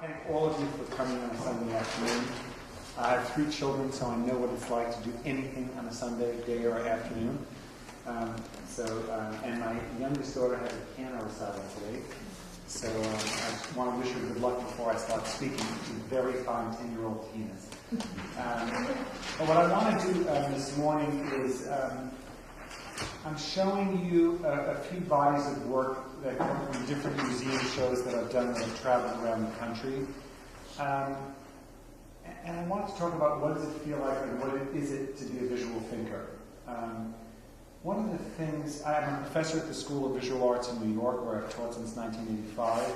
thank all of you for coming on a Sunday afternoon. I have 3 children, so I know what it's like to do anything on a Sunday, day or afternoon. And my youngest daughter has a piano recital today. So I want to wish her good luck before I start speaking. She's a very fine 10-year-old pianist. But what I want to do this morning is I'm showing you a few bodies of work that come from different museum shows that I've done that I've traveled around the country. And I want to talk about what does it feel like and what is it to be a visual thinker. One of the things, I'm a professor at the School of Visual Arts in New York, where I've taught since 1985.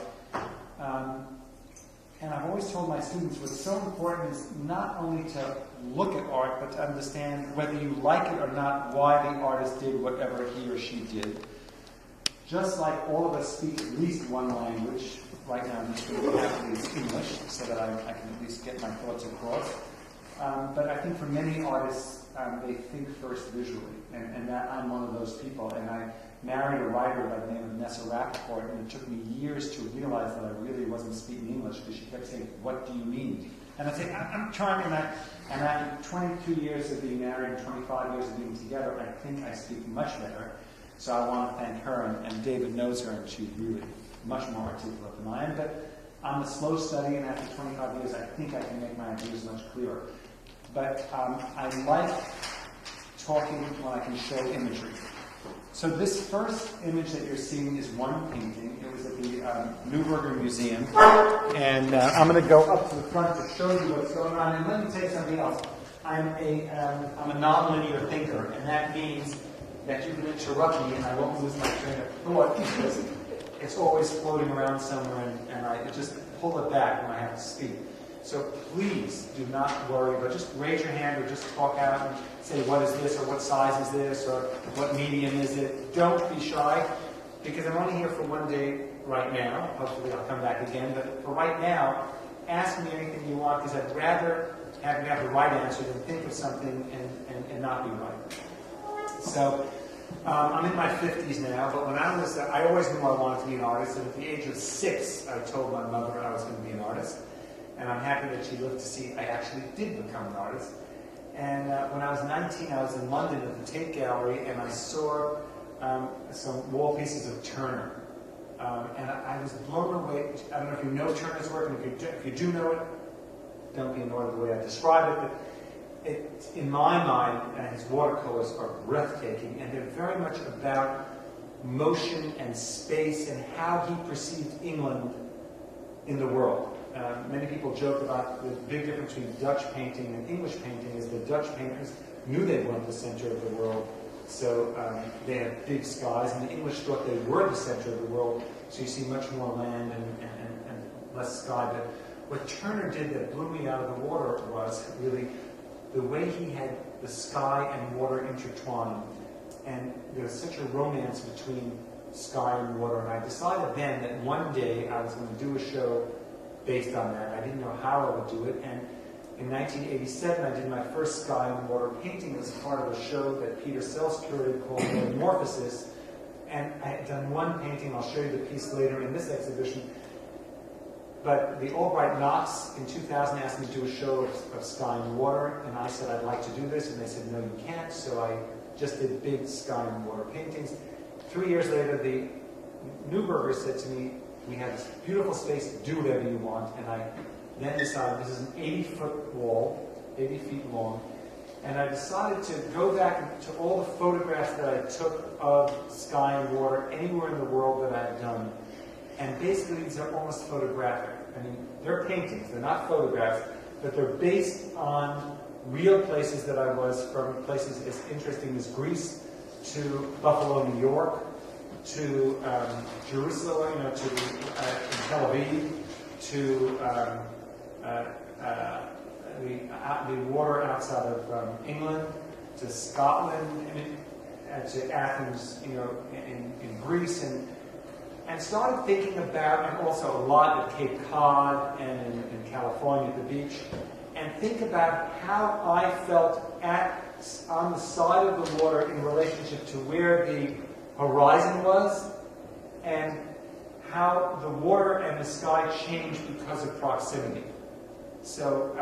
And I've always told my students what's so important is not only to look at art, but to understand whether you like it or not, why the artist did whatever he or she did. Just like all of us speak at least one language, right now I'm just going to have to use English so that I can at least get my thoughts across. But I think for many artists, they think first visually, and that I'm one of those people. And I married a writer by the name of Nessa Rappaport, and it took me years to realize that I really wasn't speaking English, because she kept saying, "What do you mean?" And I'd say, I'm trying, and after 22 years of being married and 25 years of being together, I think I speak much better. So I want to thank her, and David knows her, and she's really much more articulate than I am. But I'm a slow study, and after 25 years, I think I can make my ideas much clearer. But I like talking when I can show imagery. So this first image that you're seeing is one painting. It was at the Newburgh Museum. And I'm going to go up to the front to show you what's going on. And let me tell you something else. I'm a nonlinear thinker, and that means that you can interrupt me and I won't lose my train of thought, because it's always floating around somewhere, and I just pull it back when I have to speak. So please do not worry, but just raise your hand or just talk out and say, what is this, or what size is this, or what medium is it. Don't be shy, because I'm only here for one day right now. Hopefully I'll come back again, but for right now, ask me anything you want, because I'd rather have you have the right answer than think of something and not be right. So I'm in my 50s now, but when I always knew I wanted to be an artist, and at the age of 6, I told my mother I was going to be an artist. And I'm happy that she lived to see I actually did become an artist. And when I was 19, I was in London at the Tate Gallery, and I saw some wall pieces of Turner. And I was blown away. I don't know if you know Turner's work, and if you do know it, don't be annoyed with the way I describe it, but in my mind, his watercolors are breathtaking, and they're very much about motion and space and how he perceived England in the world. Many people joke about the big difference between Dutch painting and English painting is the Dutch painters knew they weren't the center of the world, so they had big skies, and the English thought they were the center of the world, so you see much more land and less sky. But what Turner did that blew me out of the water was really the way he had the sky and water intertwined. And there's such a romance between sky and water, and I decided then that one day I was going to do a show based on that. I didn't know how I would do it, and in 1987 I did my first sky and water painting as part of a show that Peter Sells curated called Metamorphosis, and I had done one painting. I'll show you the piece later in this exhibition. But the Albright Knox in 2000 asked me to do a show of sky and water, and I said I'd like to do this, and they said no, you can't, so I just did big sky and water paintings. 3 years later, the Newburgh said to me, we have this beautiful space, do whatever you want. And I then decided, this is an 80-foot wall, 80 feet long, and I decided to go back to all the photographs that I took of sky and water anywhere in the world that I had done. And basically, these are almost photographic. I mean, they're paintings, they're not photographs, but they're based on real places that I was, from places as interesting as Greece to Buffalo, New York, to Jerusalem, to Tel Aviv, to the water outside of England, to Scotland, to Athens, in Greece, and started thinking about, and also a lot at Cape Cod and in California at the beach, and think about how I felt on the side of the water in relationship to where the horizon was, and how the water and the sky change because of proximity. So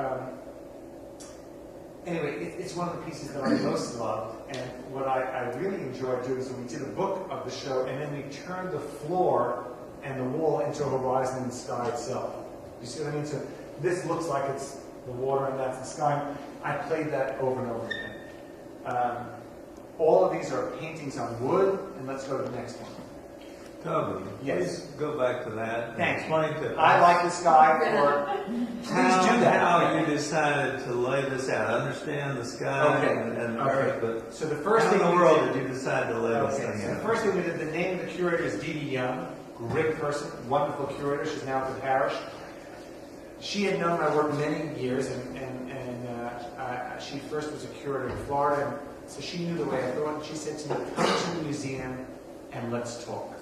anyway, it's one of the pieces that I most loved, and what I really enjoyed doing is when we did a book of the show, and then we turned the floor and the wall into a horizon and the sky itself. You see what I mean? So this looks like it's the water and that's the sky. I played that over and over again. All of these are paintings on wood, and let's go to the next one. Toby, yes. Please go back to that. Thanks. Explain to us. I like this guy for... Please do that. How you decided to lay this out. I understand the sky and earth, but so the first how thing in the world did you decide to lay this thing so out? the first thing we did, the name of the curator is Dee Dee Young. Great person, wonderful curator. She's now at the parish. She had known my work many years, and she first was a curator in Florida, and so she knew the way I thought. And she said to me, "Come to the museum and let's talk."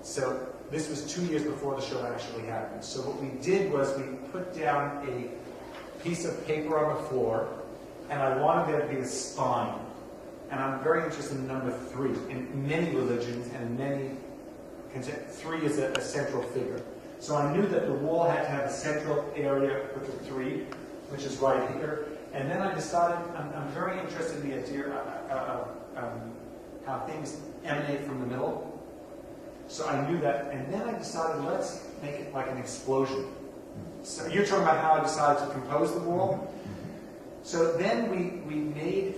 So this was 2 years before the show actually happened. So what we did was we put down a piece of paper on the floor, and I wanted there to be a spine. And I'm very interested in number 3. In many religions and many, 3 is a central figure. So I knew that the wall had to have a central area with the 3, which is right here. And then I decided, I'm very interested in the idea of how things emanate from the middle. So I knew that, and then I decided, let's make it like an explosion. So you're talking about how I decided to compose the wall? So then we made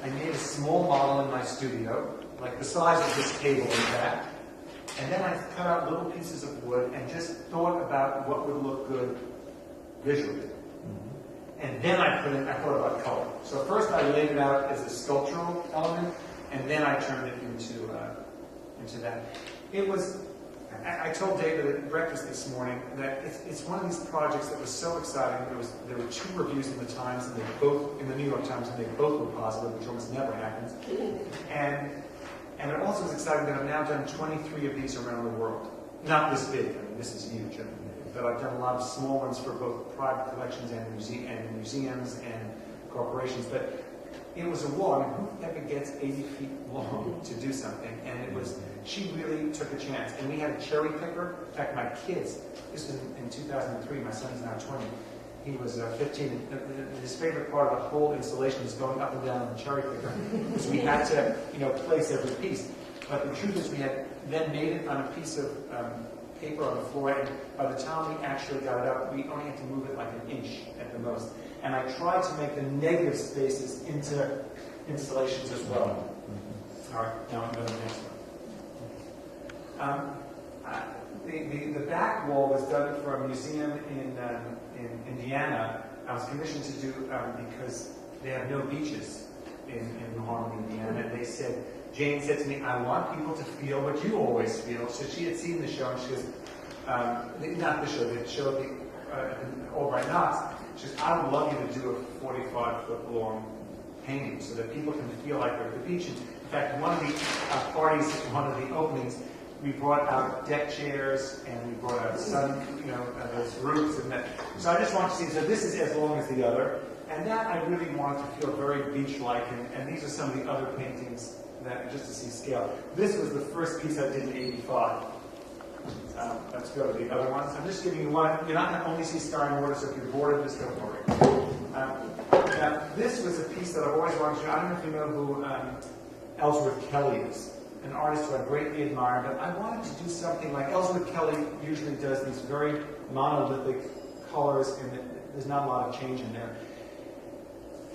I made a small model in my studio, like the size of this table in fact. And then I cut out little pieces of wood and just thought about what would look good visually. And then I thought about color. So first I laid it out as a sculptural element, and then I turned it into that. It was, I told David at breakfast this morning that it's one of these projects that was so exciting. There were 2 reviews in the Times, and they both, in the New York Times, and they both were positive, which almost never happens. And it also was exciting that I've now done 23 of these around the world. Not this big, I mean, this is huge. But I've done a lot of small ones for both private collections and museums and corporations. But it was a wall. I mean, who ever gets 80 feet long to do something? And it was, she really took a chance. And we had a cherry picker. In fact, my kids, this was in 2003, my son's now 20. He was 15. His favorite part of the whole installation is going up and down on the cherry picker, because we had to, place every piece. But the truth is, we had then made it on a piece of paper on the floor, and by the time we actually got it up, we only had to move it like an inch at the most. And I tried to make the negative spaces into installations as well. All right, now I'm going to the next one. The back wall was done for a museum in Indiana. I was commissioned to do because they have no beaches in New Harmony, Indiana. And they said, Jane said to me, "I want people to feel what you always feel." So she had seen the show, and she goes, not the show, the show at the Albright Knox. She goes, "I would love you to do a 45-foot long painting so that people can feel like they're at the beach." And in fact, one of the parties, one of the openings, we brought out deck chairs and we brought out those roofs and that. So I just want to see. So this is as long as the other, and that I really want to feel very beach-like. And these are some of the other paintings that just to see scale. This was the first piece I did in '85. Let's go to the other ones. I'm just giving you one. You're not going to only see sky and water, so if you're bored of this, don't worry. Now, this was a piece that I've always wanted to do. I don't know if you know who Ellsworth Kelly is, an artist who I greatly admire, but I wanted to do something like Ellsworth Kelly usually does these very monolithic colors, and there's not a lot of change in there.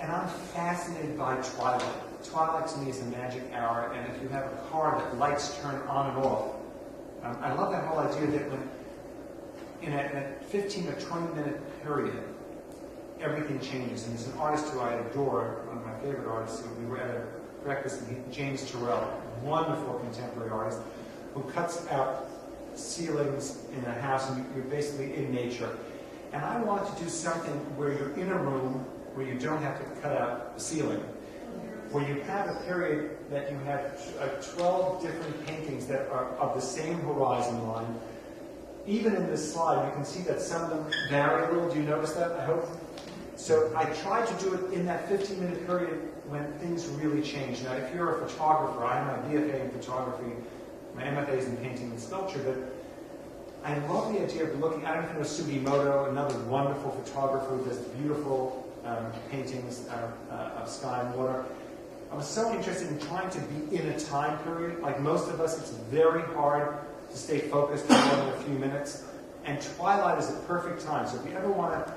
And I'm fascinated by twilight. Twilight to me is a magic hour, and if you have a car that lights turn on and off, I love that whole idea that when in a 15 or 20 minute period, everything changes. And there's an artist who I adore, one of my favorite artists, who we were at a breakfast, James Turrell, wonderful contemporary artist, who cuts out ceilings in a house, and you're basically in nature. And I want to do something where you're in a room where you don't have to cut out the ceiling, where you have a period that you have 12 different paintings that are of the same horizon line. Even in this slide, you can see that some of them vary a little. Do you notice that? I hope. So I tried to do it in that 15-minute period when things really change. Now, if you're a photographer, I have my BFA in photography, My MFA is in painting and sculpture, but I love the idea of looking. I don't know if you know Sugimoto, another wonderful photographer who does beautiful paintings of sky and water. I was so interested in trying to be in a time period. Like most of us, it's very hard to stay focused for more than a few minutes. And twilight is a perfect time. So if you ever want to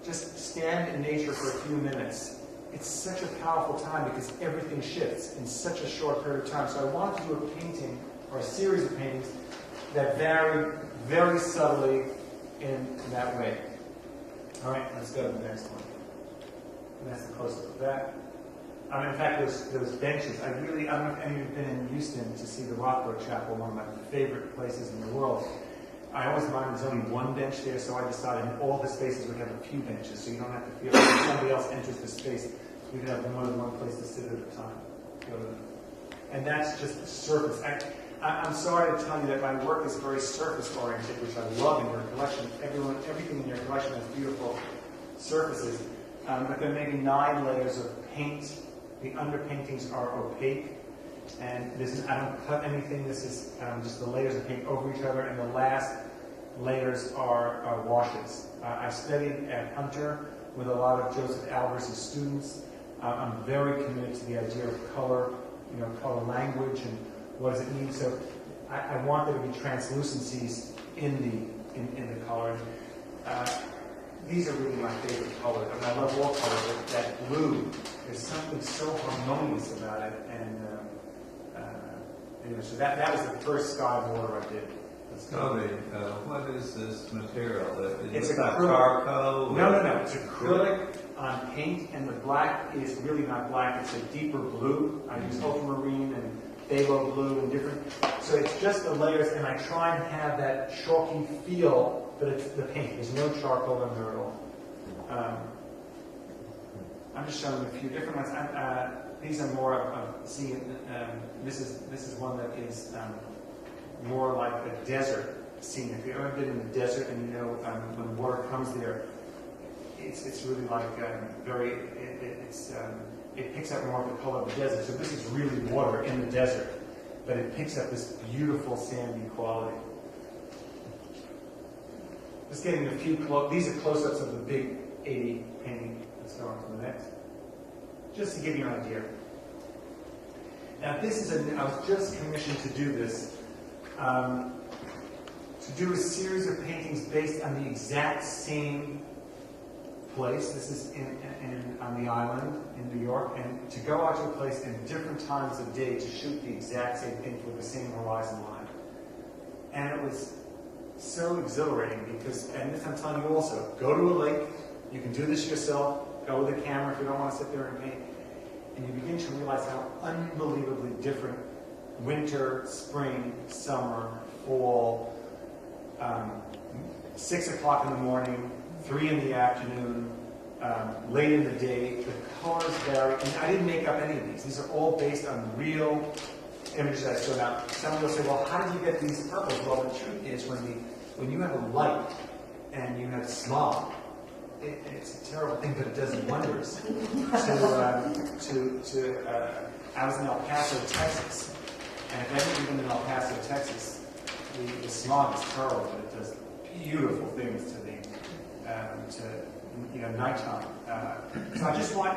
just stand in nature for a few minutes, it's such a powerful time because everything shifts in such a short period of time. So I wanted to do a painting, or a series of paintings, that vary very subtly in that way. All right, let's go to the next one. And that's the close-up of that. In fact, those benches, I don't know if any of you have been in Houston to see the Rothberg Chapel, one of my favorite places in the world. I always minded there's only one bench there, so I decided in all the spaces we have a few benches, so you don't have to feel like if somebody else enters the space, you can have more than one place to sit at a time. And that's just the surface. I'm sorry to tell you that my work is very surface-oriented, which I love in your collection. Everything in your collection has beautiful surfaces. But there may be 9 layers of paint. The underpaintings are opaque. And I don't cut anything. This is just the layers of paint over each other. And the last layers are washes. I studied at Hunter with a lot of Joseph Alvarez's students. I'm very committed to the idea of color, color language, and what does it mean. So I want there to be translucencies in the color. These are really my favorite colors. I mean, I love all colors, but that blue, there's something so harmonious about it. And so that was the first sky and water I did. Toby, what is this material? It's not acrylic. charcoal? No. It's acrylic on paint, and the black is really not black. It's a deeper blue. I use ultramarine and phthalo blue and different. So it's just the layers, and I try and have that chalky feel, but it's the paint. There's no charcoal in there at all. I'm just showing a few different ones. These are more of seeing. This is one that is more like a desert scene. If you've ever been in the desert and when water comes there, it's really like it picks up more of the color of the desert. So this is really water in the desert, but it picks up this beautiful sandy quality. Just getting a few these are close-ups of the big 80 painting. Let's go on to the next. Just to give you an idea. Now this is I was just commissioned to do this. To do a series of paintings based on the exact same place. This is on the island in New York, and to go out to a place in different times of day to shoot the exact same thing with the same horizon line. And it was so exhilarating because, and this I'm telling you also, go to a lake, you can do this yourself, go with a camera if you don't want to sit there and paint, and you begin to realize how unbelievably different winter, spring, summer, fall, 6 o'clock in the morning, 3 in the afternoon, late in the day, the colors vary. And I didn't make up any of these. These are all based on real images I saw. Now, someone will say, well, how did you get these purples? Well, the truth is when you have a light and you have smog, it's a terrible thing, but it does wonders. I was in El Paso, Texas, and if anybody's been in El Paso, Texas, the smog is terrible, but it does beautiful things to nighttime. So I just want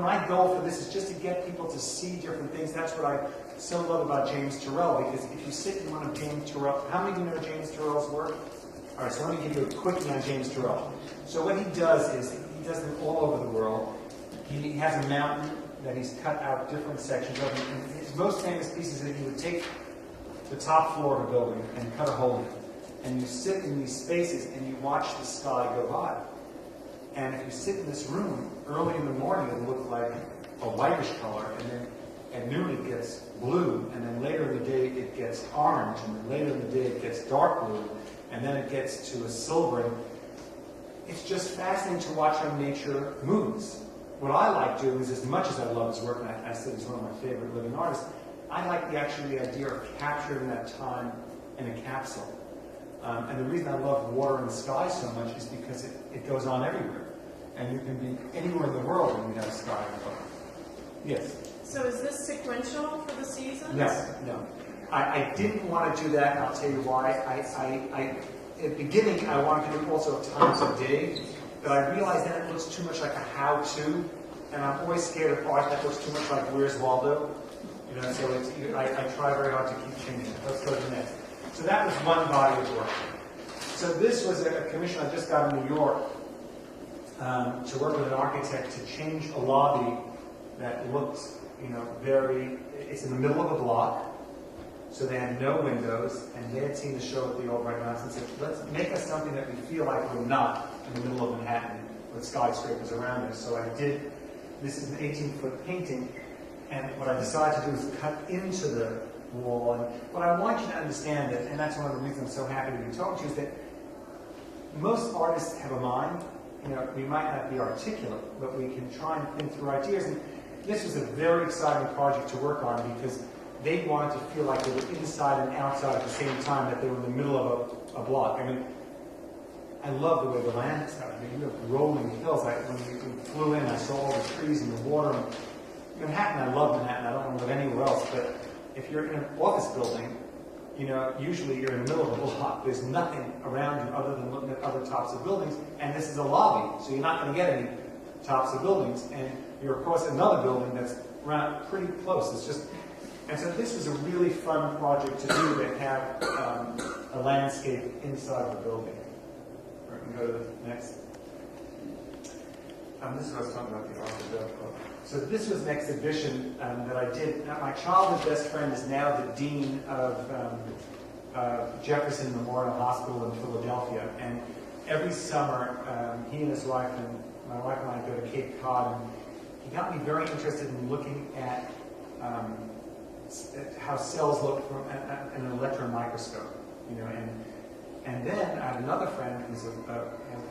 my goal for this is just to get people to see different things. That's what I so love about James Turrell, because if you sit in one of James Turrell, how many of you know James Turrell's work? All right, so let me give you a quickie on James Turrell. So what he does is he does them all over the world. He has a mountain that he's cut out different sections of, and his most famous piece is that he would take the top floor of a building and cut a hole in it. And you sit in these spaces and you watch the sky go by. And if you sit in this room, early in the morning it'll look like a whitish color, and then at noon it gets blue, and then later in the day it gets orange, and then later in the day it gets dark blue, and then it gets to a silver. And it's just fascinating to watch how nature moves. What I like doing is, as much as I love his work, and I said he's one of my favorite living artists, I like the idea of capturing that time in a capsule. And the reason I love water and sky so much is because it goes on everywhere. And you can be anywhere in the world when you have sky and water. Yes? So is this sequential for the seasons? No. I didn't want to do that, and I'll tell you why. At the beginning, I wanted to do also times of day, but I realized then it looks too much like a how-to, and I'm always scared of art that looks too much like Where's Waldo? You know, so I try very hard to keep changing it. Let's go to the next. So that was one body of work. So this was a commission I just got in New York to work with an architect to change a lobby that looks, you know, it's in the middle of a block. So they had no windows, and they had seen the show at the Albright House and said, let's make us something that we feel like we're not in the middle of Manhattan with skyscrapers around us. So I did, this is an 18-foot painting, and what I decided to do is cut into the wall. And what I want you to understand, and that's one of the reasons I'm so happy to be talking to you, is that most artists have a mind. You know, we might not be articulate, but we can try and think through ideas. And this was a very exciting project to work on because they wanted to feel like they were inside and outside at the same time, that they were in the middle of a block. I mean, I love the way the land is out. I mean, you have rolling hills. When we flew in, I saw all the trees and the water. Manhattan, I love Manhattan. I don't want to live anywhere else. But if you're in an office building, you know, usually you're in the middle of a block. There's nothing around you other than looking at other tops of buildings. And this is a lobby, so you're not going to get any tops of buildings. And you're across another building that's around pretty close. It's just, and so this was a really fun project to do, to have a landscape inside the building. We can go to the next. This is what I was talking about, the Art of Deco. So this was an exhibition that I did. Now, my childhood best friend is now the dean of Jefferson Memorial Hospital in Philadelphia. And every summer, he and his wife, and my wife and I go to Cape Cod, and he got me very interested in looking at how cells look from an electron microscope. You know, and then I have another friend who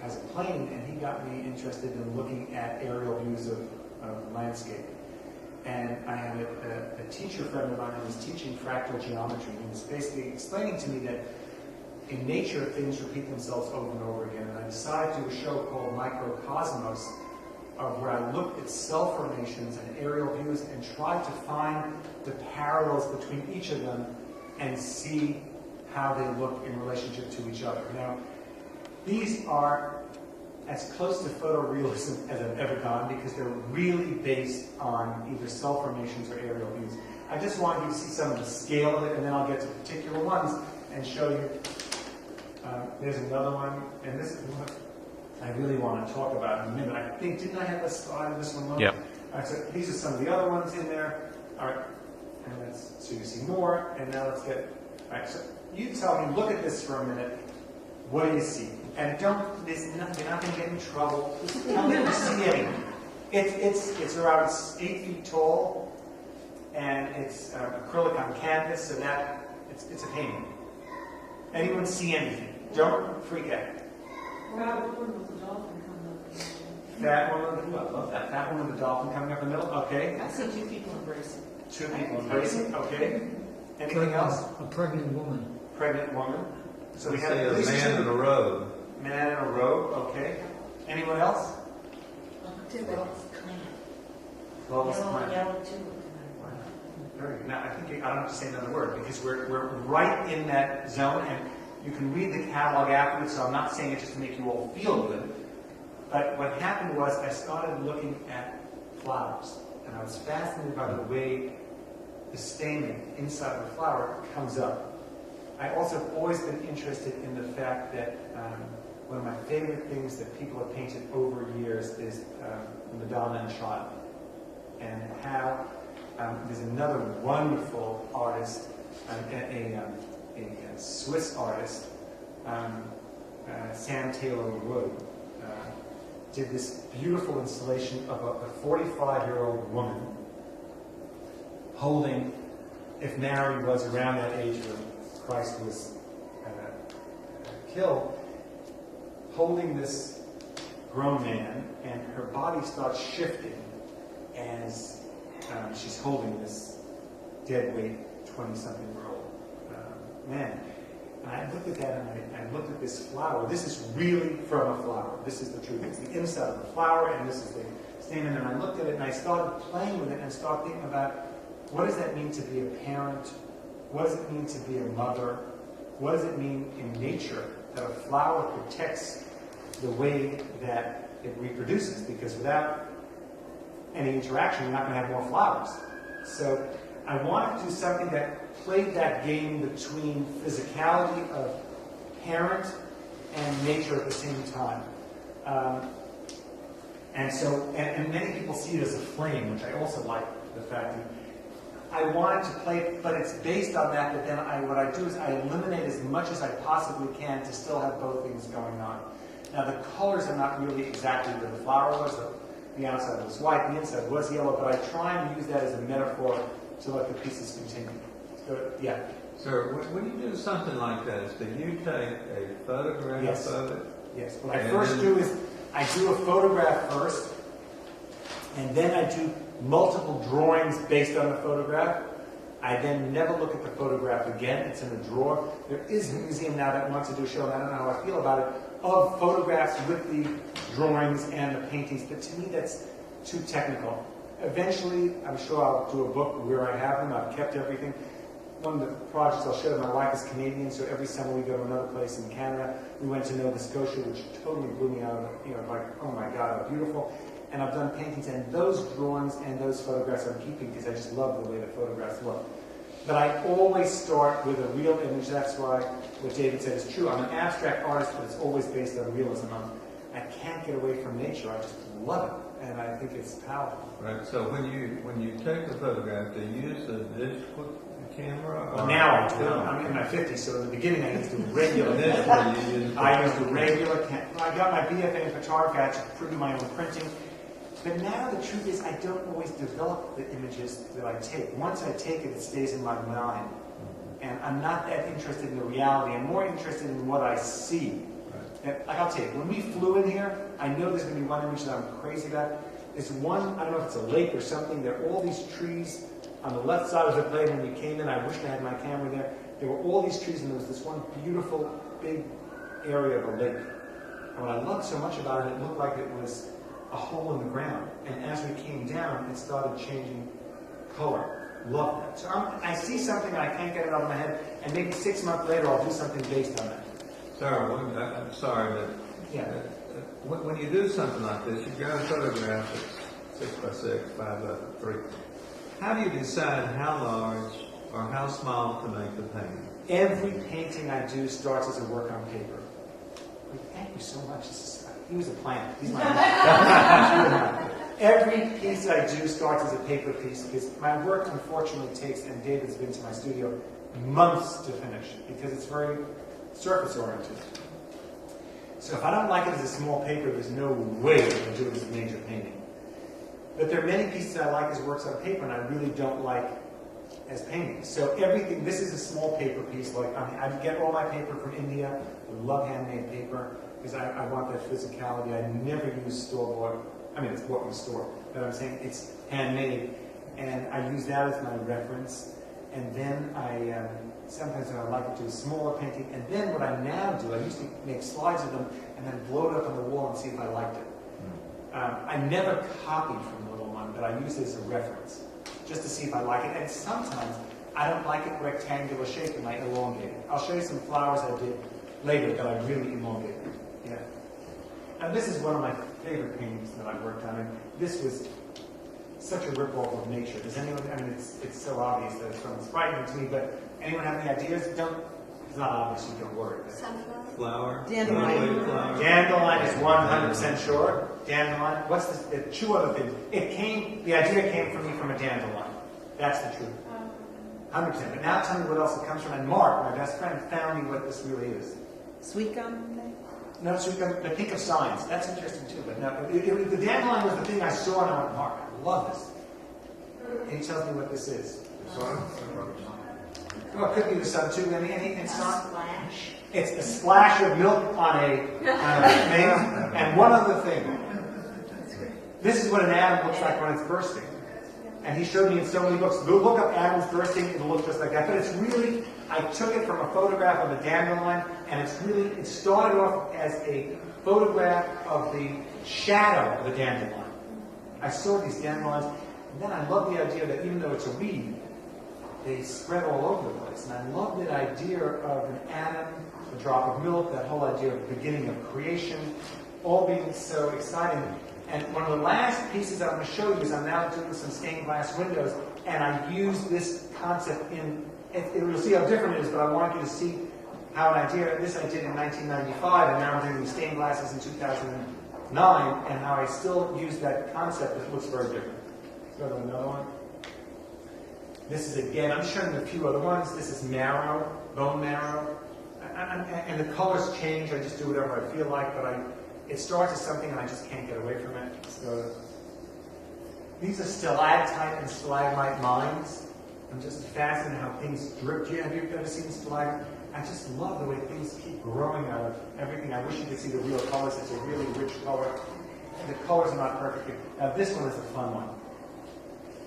has a plane, and he got me interested in looking at aerial views of landscape. And I had a teacher friend of mine who was teaching fractal geometry, and he was basically explaining to me that in nature things repeat themselves over and over again. And I decided to do a show called Microcosmos, where I looked at cell formations and aerial views and tried to find the parallels between each of them and see how they look in relationship to each other. Now, these are as close to photorealism as I've ever gone, because they're really based on either cell formations or aerial views. I just wanted you to see some of the scale of it, and then I'll get to particular ones and show you. There's another one, and this is what I really want to talk about in a minute. I think, didn't I have a slide of this one? Yeah. All right, so these are some of the other ones in there. All right, and so you see more, and now let's get, all right, so you tell me, look at this for a minute. What do you see? And don't, you're not going to get in trouble. Just tell me if you see anything. It's around 8 feet tall, and it's acrylic on canvas, so that it's a painting. Anyone see anything? Don't freak out. That one with the dolphin. That one with the dolphin coming up in the middle. Okay. I see two people embracing. Two people embracing. Okay. Anything else? A pregnant woman. Pregnant woman. So we have a man in a robe. Man in a robe. Okay. Anyone else? Loveless clan. Very good. Now I think I don't have to say another word, because we're right in that zone, and you can read the catalog afterwards. So I'm not saying it just to make you all feel good. But what happened was I started looking at flowers, and I was fascinated by the way the stamen inside of a flower comes up. I also have always been interested in the fact that one of my favorite things that people have painted over years is the Madonna and Child, and how there's another wonderful artist, a Swiss artist, Sam Taylor Wood, did this beautiful installation of a 45-year-old woman holding, if Mary was around that age when Christ was killed, holding this grown man, and her body starts shifting as she's holding this dead weight 20-something-year-old man. And I looked at that, and I looked at this flower. This is really from a flower. This is the truth. It's the inside of the flower, and this is the stamen. And I looked at it, and I started playing with it, and started thinking about, what does that mean to be a parent What does it mean to be a mother? What does it mean in nature that a flower protects the way that it reproduces? Because without any interaction, you're not going to have more flowers. So I wanted to do something that played that game between physicality of parent and nature at the same time. And many people see it as a flame, which I also like the fact that I wanted to play it, but it's based on that, but then what I do is I eliminate as much as I possibly can to still have both things going on. Now the colors are not really exactly where the flower was. The outside was white, the inside was yellow, but I try and use that as a metaphor to let the pieces continue. So, yeah. Sir, when you do something like this, do you take a photograph Yes. of it? Yes. What I first do is I do a photograph first, and then I do multiple drawings based on the photograph. I then never look at the photograph again. It's in a drawer. There is a museum now that wants to do a show, and I don't know how I feel about it, of photographs with the drawings and the paintings, but to me that's too technical. Eventually, I'm sure I'll do a book where I have them. I've kept everything. One of the projects I'll show, my wife is Canadian, so every summer we go to another place in Canada. We went to Nova Scotia, which totally blew me out of it. Like, oh my God, how beautiful. And I've done paintings, and those drawings and those photographs I'm keeping because I just love the way the photographs look. But I always start with a real image. That's why what David said is true. I'm an abstract artist, but it's always based on realism. I can't get away from nature. I just love it, and I think it's powerful. Right. So when you take the photograph, do you use a digital camera? Or now I do. I'm in my 50s, so in the beginning I used a regular camera. I used a regular camera. I got my BFA in photography. I had to prove my own printing. But now the truth is I don't always develop the images that I take. Once I take it, it stays in my mind. And I'm not that interested in the reality. I'm more interested in what I see. Right. Like I'll tell you, when we flew in here, I know there's going to be one image that I'm crazy about. There's one, I don't know if it's a lake or something, there are all these trees on the left side of the plane when we came in. I wished I had my camera there. There were all these trees and there was this one beautiful big area of a lake. And what I loved so much about it, it looked like it was a hole in the ground. And as we came down, it started changing color. Love that. So I see something and I can't get it out of my head, and maybe 6 months later I'll do something based on that. Sir, I'm sorry, but yeah. When you do something like this, you've got a photograph that's 6 by 6, 5 by 3. How do you decide how large or how small to make the painting? Every painting I do starts as a work on paper. Thank you so much. He was a plant. He's my Every piece I do starts as a paper piece because my work unfortunately takes, and David's been to my studio, months to finish because it's very surface oriented. So if I don't like it as a small paper, there's no way I can do it as a major painting. But there are many pieces I like as works on paper and I really don't like as paintings. So everything, this is a small paper piece. Like I get all my paper from India. I love handmade paper because I want that physicality. I never use store-bought. I mean, it's bought from the store, but I'm saying it's handmade, and I use that as my reference. And then sometimes I like to do a smaller painting. And then what I now do, I used to make slides of them and then blow it up on the wall and see if I liked it. I never copied from the little one, but I use it as a reference just to see if I like it. And sometimes I don't like it rectangular shape and I elongate it. I'll show you some flowers I did later that I really elongated. Yeah. And this is one of my favorite paintings that I worked on. And this was such a rip-off of nature. Does anyone, I mean, it's so obvious that it's frightening to me, but anyone have any ideas? It's not obvious, you don't worry. Sunflower? Flower? Dandelion. Flower. Dandelion is 100% sure. Dandelion, what's the two other things? The idea came from me from a dandelion. That's the truth. 100%. But now tell me what else it comes from. And Mark, my best friend, found me what this really is. Sweet gum? No, sweet gum, but think of science. That's interesting too. But no, the dandelion was the thing I saw and I went, Mark, I love this. And he tells me what this is. Well, it could be the sun too. It's not. Splash. It's a splash of milk on a thing. And one other thing. This is what an atom looks like when it's bursting. And he showed me in so many books. Go look up atoms bursting, it'll look just like that. But it's really, I took it from a photograph of a dandelion, and it started off as a photograph of the shadow of a dandelion. I saw these dandelions, and then I love the idea that even though it's a weed, they spread all over the place. And I love that idea of an atom, a drop of milk, that whole idea of the beginning of creation, all being so exciting. And one of the last pieces I'm going to show you is I'm now doing some stained glass windows, and I use this concept in, you'll see how different it is, but I want you to see how this I did in 1995, and now I'm doing stained glasses in 2009, and how I still use that concept, it looks very different. Let's go to another one. This is, again, I'm showing a few other ones. This is marrow, bone marrow. And the colors change. I just do whatever I feel like, but it starts as something and I just can't get away from it. So these are stalactite and stalagmite mines. I'm just fascinated how things drip. Have you ever seen stalagmite? I just love the way things keep growing out of everything. I wish you could see the real colors. It's a really rich color. The colors are not perfect. Now this one is a fun one.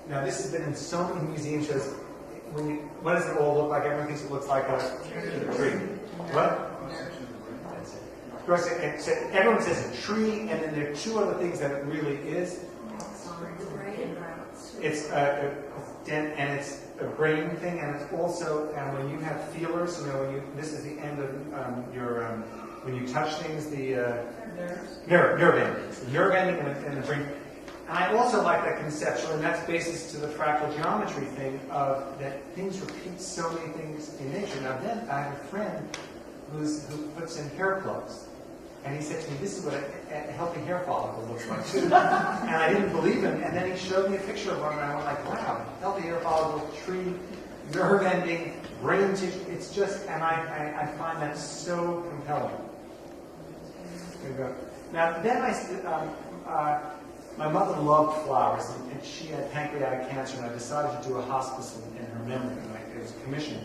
Now this has been in so many museums. What does it all look like? Everyone thinks it looks like a tree. What? Of course, everyone says a tree, and then there are two other things that it really is. It's and it's a brain thing, and it's also when you have feelers. This is the end of when you touch things, the nerve endings, nerve ending, and the brain. And I also like that conceptual, and that's basis to the fractal geometry thing of that things repeat so many things in nature. Now then, I have a friend who puts in hair plugs, and he said to me, "This is what a healthy hair follicle looks like too." And I didn't believe him, and then he showed me a picture of one, and I went like, "Wow, healthy hair follicle, tree, nerve ending, brain tissue." It's just, and I find that so compelling. There you go. Now then, my mother loved flowers, and she had pancreatic cancer, and I decided to do a hospice in her memory, and it was commissioned.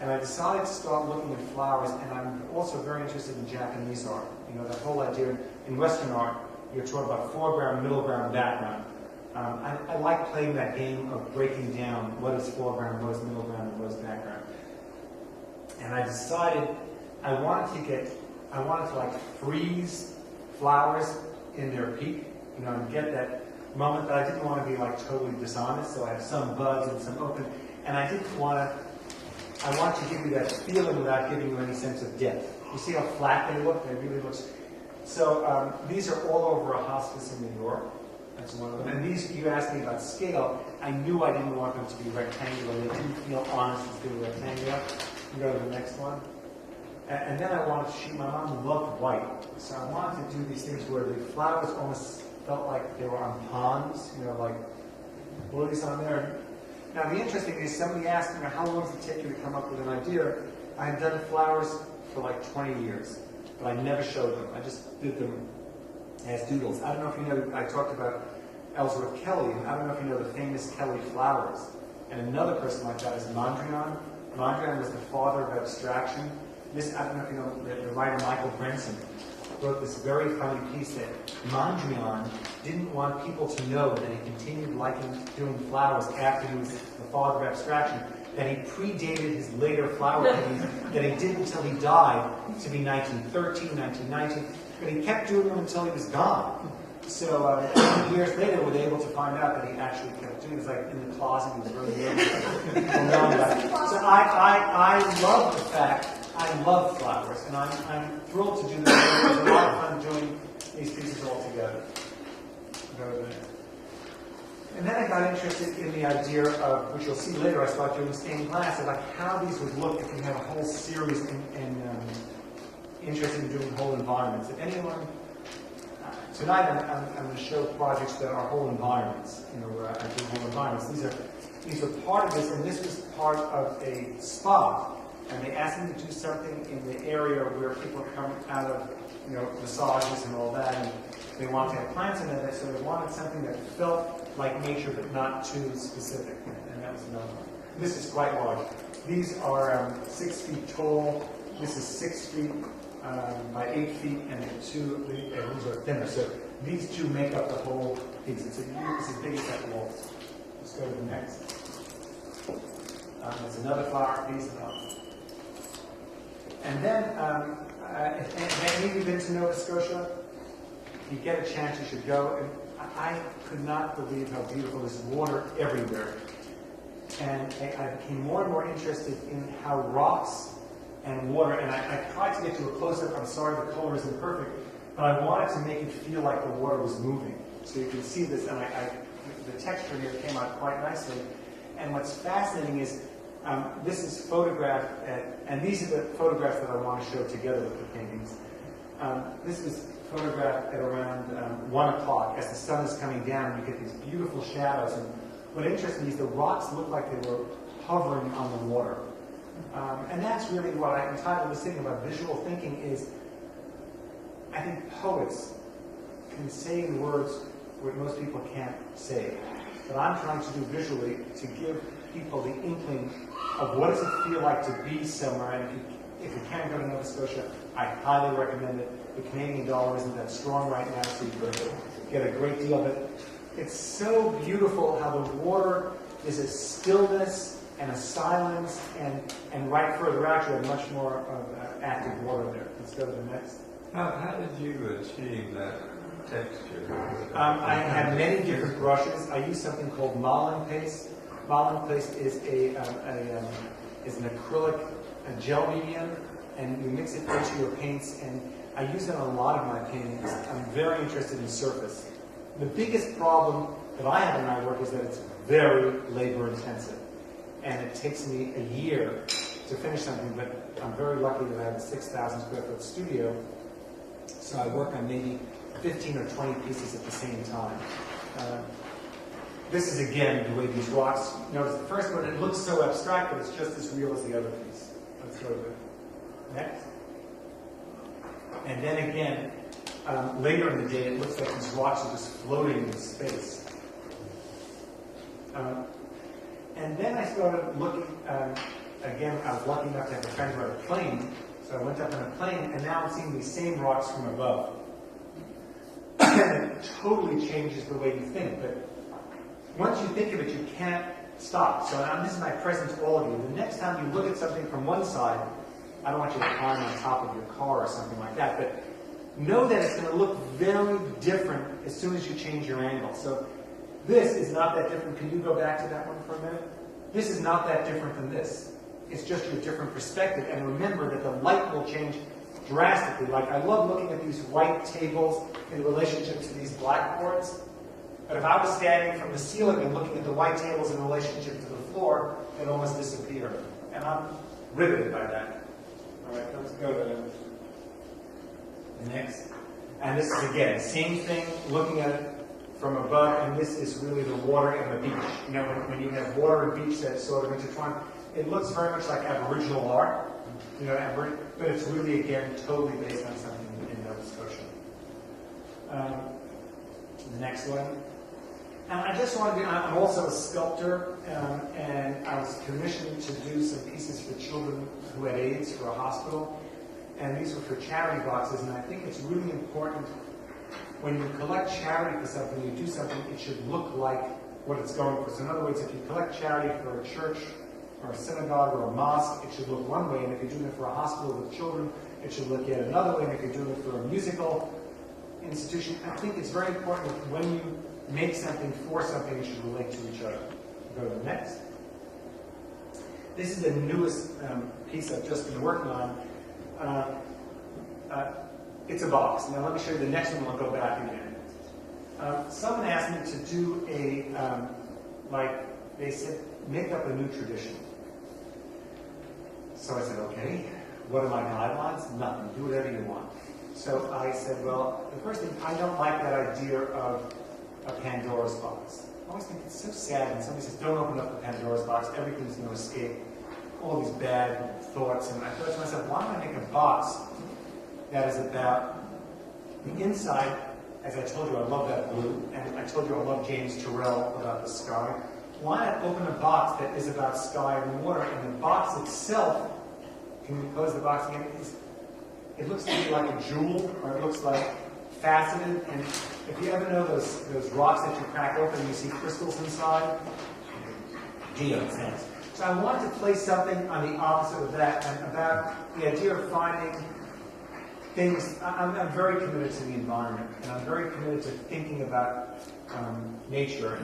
And I decided to start looking at flowers, and I'm also very interested in Japanese art. That whole idea in Western art, you're taught about foreground, middle ground, background. I like playing that game of breaking down what is foreground, what is middle ground, and what is background. And I decided I wanted to like freeze flowers in their peak, and get that moment, but I didn't want to be like totally dishonest, so I have some buds and some open, and I want to give you that feeling without giving you any sense of depth. You see how flat they look? They really look. So these are all over a hospice in New York. That's one of them. And these, you asked me about scale. I knew I didn't want them to be rectangular. They didn't feel honest as being rectangular. You go to the next one. And then I wanted to my mom loved white. So I wanted to do these things where the flowers almost felt like they were on ponds, like lilies on there. Now the interesting thing is somebody asked me, how long does it take you to come up with an idea? I had done flowers for like 20 years, but I never showed them. I just did them as doodles. I don't know if you know, I talked about Ellsworth Kelly, and I don't know if you know the famous Kelly flowers. And another person like that is Mondrian. Mondrian was the father of abstraction. I don't know if you know, the writer Michael Brenson wrote this very funny piece that Mondrian didn't want people to know that he continued liking doing flowers after he was the father of abstraction, that he predated his later flower paintings, that he did until he died, to be 1913, 1919, but he kept doing them until he was gone. So years later, we were able to find out that he actually kept doing it. It was like in the closet, he was really So I love the fact, I love flowers, and I'm thrilled to do this. It was a lot of fun doing these pieces all together. And then I got interested in the idea of, which you'll see later, I started doing stained glass, about how these would look if you had a whole series and interested in doing whole environments. If anyone, tonight I'm going to show projects that are whole environments, where I do whole environments. These are part of this, and this was part of a spa. And they asked me to do something in the area where people come out of, massages and all that, and they wanted to have plants in it, so they wanted something that felt like nature but not too specific. And that was another one. This is quite large. These are 6 feet tall. This is 6 feet by 8 feet, and these are thinner. So these two make up the whole piece. It's as big as that wall. Let's go to the next. There's another flower piece. And then, have any of you been to Nova Scotia? If you get a chance, you should go. And I could not believe how beautiful this is. Water everywhere. And I became more and more interested in how rocks and water, and I tried to get to a close-up. I'm sorry the color isn't perfect, but I wanted to make it feel like the water was moving. So you can see this, and the texture here came out quite nicely. And what's fascinating is this is photographed and these are the photographs that I want to show together with the paintings. This was photographed at around 1 o'clock as the sun is coming down. You get these beautiful shadows, and what interests me is the rocks look like they were hovering on the water. And that's really what I entitled this thing about visual thinking is, I think poets can say in words what most people can't say. But I'm trying to do visually to give people the inkling of what does it feel like to be somewhere. And if you can't go to Nova Scotia, I highly recommend it. The Canadian dollar isn't that strong right now, so you can get a great deal of it. It's so beautiful how the water is a stillness and a silence, and right further out you have much more of active water there. Let's go to the next. How did you achieve that texture? I have many different brushes. I use something called Marlin paste. Marlin paste is is an acrylic gel medium, and you mix it into your paints, and I use it on a lot of my paintings. I'm very interested in surface. The biggest problem that I have in my work is that it's very labor intensive, and it takes me a year to finish something, but I'm very lucky that I have a 6,000 square foot studio, so I work on maybe 15 or 20 pieces at the same time. This is, again, the way these rocks, notice the first one, it looks so abstract, but it's just as real as the other piece. Let's go to the next. And then again, later in the day, it looks like these rocks are just floating in space. And then I started looking, again, I was lucky enough to have a friend who had a plane, so I went up in a plane, and now I'm seeing these same rocks from above. And it totally changes the way you think, but once you think of it, you can't stop. So this is my present to all of you. The next time you look at something from one side, I don't want you to climb on top of your car or something like that, but know that it's going to look very different as soon as you change your angle. So this is not that different. Can you go back to that one for a minute? This is not that different than this. It's just your different perspective. And remember that the light will change drastically. Like, I love looking at these white tables in relationship to these blackboards. But if I was standing from the ceiling and looking at the white tables in relationship to the floor, they'd almost disappear. And I'm riveted by that. All right, let's go to the next. And this is, again, same thing, looking at it from above, and this is really the water and the beach. You know, when you have water and beach that's sort of intertwined, it looks very much like Aboriginal art, you know, but it's really, again, totally based on something in Nova Scotia. The next one. And I just want to be, I'm also a sculptor, and I was commissioned to do some pieces for children who had AIDS for a hospital. And these were for charity boxes, and I think it's really important when you collect charity for something, you do something, it should look like what it's going for. So in other words, if you collect charity for a church or a synagogue or a mosque, it should look one way, and if you're doing it for a hospital with children, it should look yet another way, and if you're doing it for a musical institution, I think it's very important that when you make something for something, it should relate to each other. Go to the next. This is the newest piece I've just been working on. It's a box. Now let me show you the next one, I'll go back again. Someone asked me to do a, they said, make up a new tradition. So I said, okay, what are my guidelines? Nothing, do whatever you want. So I said, well, the first thing, I don't like that idea of a Pandora's box. I always think it's so sad when somebody says, don't open up the Pandora's box, everything's going to escape, all these bad thoughts. And I thought to myself, why don't I make a box that is about the inside? As I told you, I love that blue, and I told you I love James Turrell about the sky. Why not open a box that is about sky and water, and the box itself, can you close the box again? It looks to me like a jewel, or it looks like faceted, and if you ever know those rocks that you crack open and you see crystals inside, geoscience. So I wanted to place something on the opposite of that, and about the idea of finding things. I'm very committed to the environment, and I'm very committed to thinking about nature.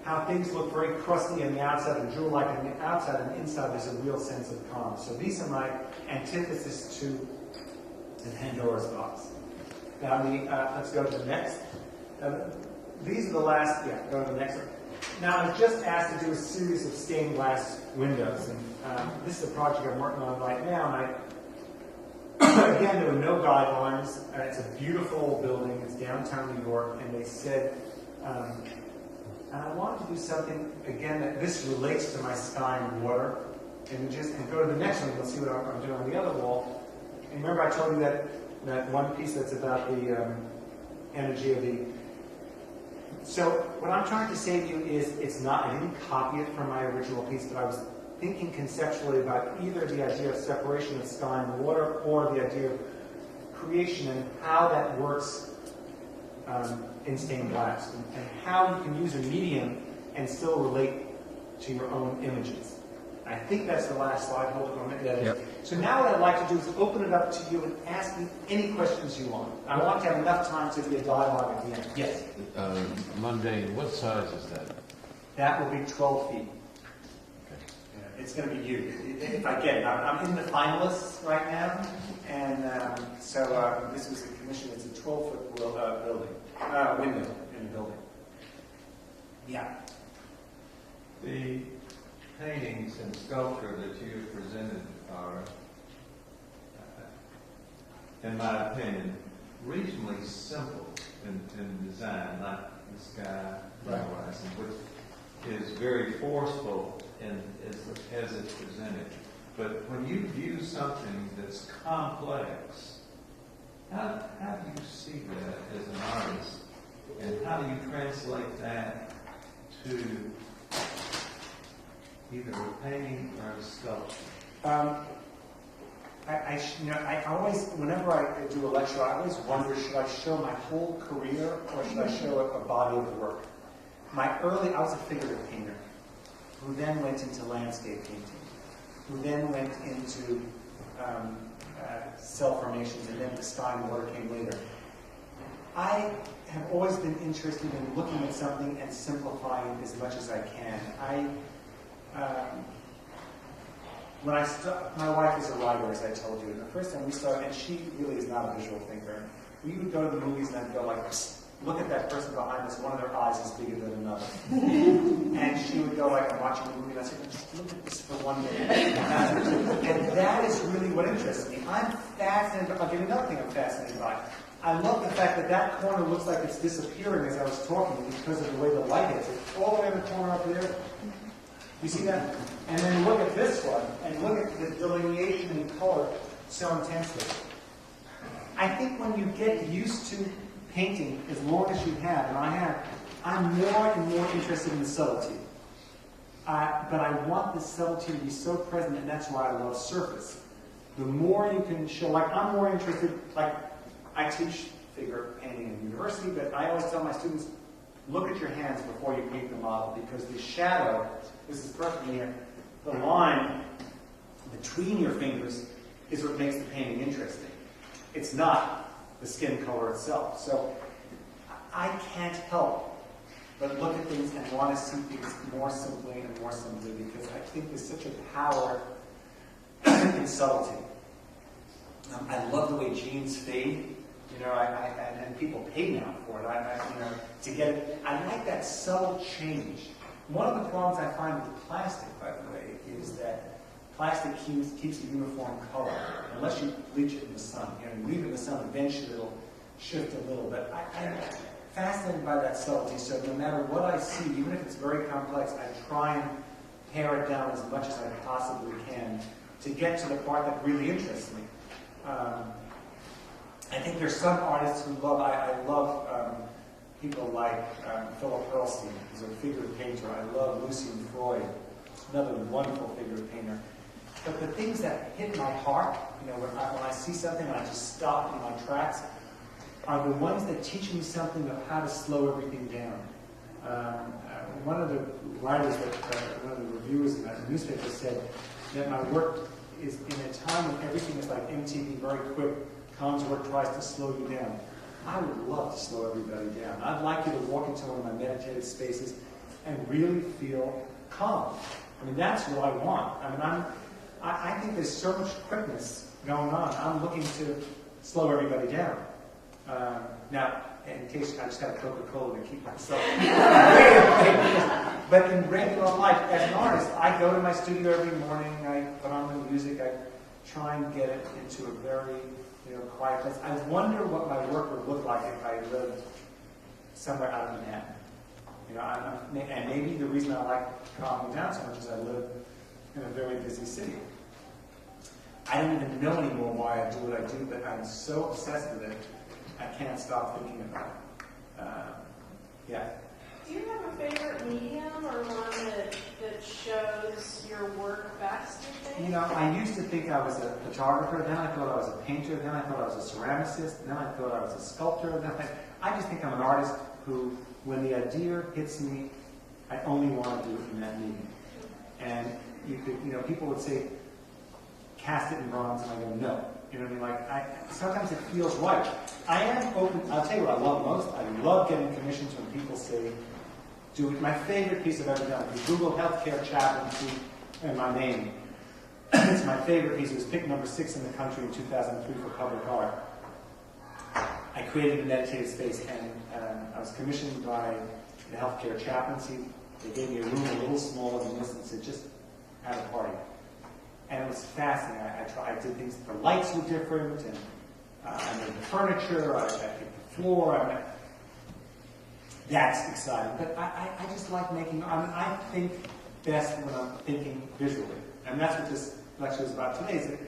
how things look very crusty on the outside and jewel-like on the outside, and the inside there's a real sense of calm. So these are my antithesis to the Pandora's box. Now, let's go to the next. These are the last, go to the next one. Now, I was just asked to do a series of stained glass windows, and this is a project I'm working on right now, and again, there were no guidelines. It's a beautiful building. It's downtown New York, and they said, and I wanted to do something, again, that this relates to my sky and water. And go to the next one, you'll see what I'm doing on the other wall. And remember I told you that one piece that's about the energy of the... So what I'm trying to say to you is, I didn't copy it from my original piece, but I was thinking conceptually about either the idea of separation of sky and water or the idea of creation and how that works in stained glass, and how you can use a medium and still relate to your own images. I think that's the last slide. Hold on a minute. Yep. So now what I'd like to do is open it up to you and ask me any questions you want. I want to have enough time to be a dialogue at the end. Yes? Mundane, what size is that? That will be 12 feet. Okay. Yeah, it's going to be you, if I get it. I'm in the finalists right now, and so this was the commission. It's a 12-foot building, window in the building. Yeah. The paintings and sculpture that you have presented are, in my opinion, reasonably simple in design, like the sky horizon, which is very forceful as it's presented. But when you view something that's complex, how do you see that as an artist? And how do you translate that to either a painting or a sculpture? I always, whenever I do a lecture, I always wonder, should I show my whole career or should I show a body of work? I was a figurative painter who then went into landscape painting, who then went into cell formations, and then the sky and water came later. I have always been interested in looking at something and simplifying as much as I can. My wife is a writer, as I told you, and the first time we started, and she really is not a visual thinker, we would go to the movies and I'd go like, look at that person behind us, one of their eyes is bigger than another. And she would go like, I'm watching a movie, and I said, just look at this for 1 minute. And that is really what interests me. I'm fascinated, I'll give you another thing I'm fascinated by. I love the fact that that corner looks like it's disappearing as I was talking because of the way the light hits it. All the way in the corner up there. You see that? And then look at this one, and look at the delineation in color so intensely. I think when you get used to painting, as long as you have, and I have, I'm more and more interested in the subtlety. But I want the subtlety to be so present, and that's why I love surface. The more you can show, like I'm more interested, like I teach figure painting in university, but I always tell my students, look at your hands before you paint the model, because the shadow, this is perfect here, the line between your fingers is what makes the painting interesting. It's not the skin color itself. So I can't help but look at things and want to see things more simply and more simply, because I think there's such a power in subtlety. I love the way jeans fade. And people pay now for it. To get it. I like that subtle change. One of the problems I find with plastic, by the way, is that plastic keeps a uniform color unless you bleach it in the sun. You leave it in the sun, eventually it'll shift a little. But I'm fascinated by that subtlety. So no matter what I see, even if it's very complex, I try and pare it down as much as I possibly can to get to the part that really interests me. I think there's some artists who love, I love people like Philip Earlstein, who's a figurative painter. I love Lucian Freud, another wonderful figurative painter. But the things that hit my heart, when I see something and I just stop in my tracks, are the ones that teach me something of how to slow everything down. One of the writers, one of the reviewers in the newspaper said that my work is in a time when everything is like MTV, very quick. Tom's work tries to slow you down. I would love to slow everybody down. I'd like you to walk into one of my meditative spaces and really feel calm. I mean, that's what I want. I mean, I think there's so much quickness going on. I'm looking to slow everybody down. Now, in case I just got a Coca-Cola to keep myself. But in regular life, as an artist, I go to my studio every morning. I put on the music. I try and get it into a very, quiet place. I wonder what my work would look like if I lived somewhere out of Manhattan. And maybe the reason I like calming down so much is I live in a very busy city. I don't even know anymore why I do what I do, but I'm so obsessed with it, I can't stop thinking about it. Yeah. Do you have a favorite medium or one that shows your work best, you think? I used to think I was a photographer, then I thought I was a painter, then I thought I was a ceramicist, then I thought I was a sculptor, then I just think I'm an artist who, when the idea hits me, I only want to do it in that medium. And people would say, cast it in bronze, and I go, no. You know what I mean? Sometimes it feels right. I am open. I'll tell you what I love most. I love getting commissions when people say, do it. My favorite piece I've ever done. If you Google healthcare chaplaincy and my name, it's my favorite piece. It was picked number 6 in the country in 2003 for public art. I created a meditative space, and I was commissioned by the healthcare chaplaincy. They gave me a room a little smaller than this and said, just have a party. And it was fascinating. I did things, the lights were different, and I made the furniture, I picked the floor. That's exciting. But I just like making, I think best when I'm thinking visually. And that's what this lecture is about today, is that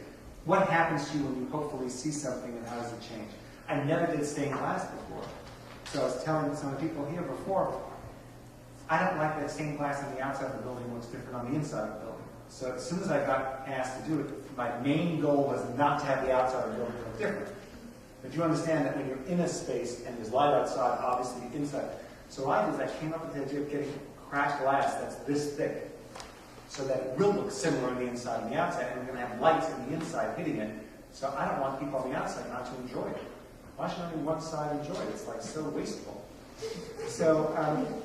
what happens to you when you hopefully see something and how does it change? I never did stained glass before. So I was telling some of the people here before, I don't like that stained glass on the outside of the building looks different on the inside of the building. So as soon as I got asked to do it, my main goal was not to have the outside of the building look different. But you understand that when you're in a space and there's light outside, obviously the inside. So what I did is I came up with the idea of getting cracked glass that's this thick, so that it will look similar on the inside and the outside, and we're going to have lights on the inside hitting it. So I don't want people on the outside not to enjoy it. Why should only one side enjoy it? It's like so wasteful. So,